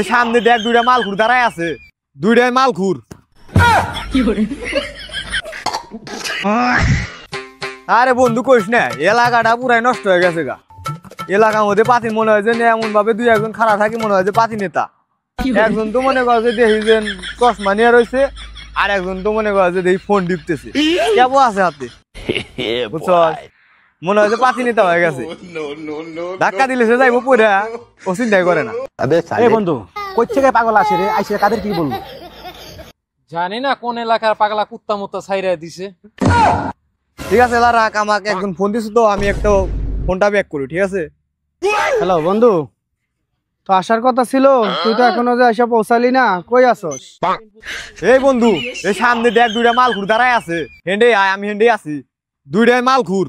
সামনে দেখ দুইটা মালখুর দাঁড়ায় আছে, দুইটাই মালখুর। আরে বন্ধু কইস না, এলাকাটা পুরাই নষ্ট হয়ে গেছে গা। এলাকার মধ্যে পাতি মনে হয় যে এমন ভাবে দুই একজন খাড়া থাকি মনে হয় যে পাতি নেতা। একজন তো মনে করে যে দেখি যে চশমা নিয়ে রয়েছে, আর একজন তো মনে করে যে দেখি ফোন টিপতেছে, কেবল আছে হাতে, বুঝছ? মনে হয় যে পাতি নেতা হয়ে গেছে। ধাক্কা দিলে সে যাইবো পড়া, ও চিন্তাই করে না। এই বন্ধু কই থেকে পাগল আসে রে? আইসে কাদের কি বলবো জানি না কোন এলাকার পাগলা কুত্তা মুত্তা ছাইরা দিছে। ঠিক আছে রাখ, আমাকে একজন ফোন দিছে তো আমি একটা ফোনটা ব্যাক করি, ঠিক আছে? হ্যালো বন্ধু, তো আসার কথা ছিল, তুই তো এখনো যে এসে পৌঁছালি না, কই আসস? এই বন্ধু, এই সামনে দেখ দুইটা মালখুর দাঁড়ায় আছে, হেন্ডে আয়, আমি হেন্ডে আছি, দুইটাই মালখুর।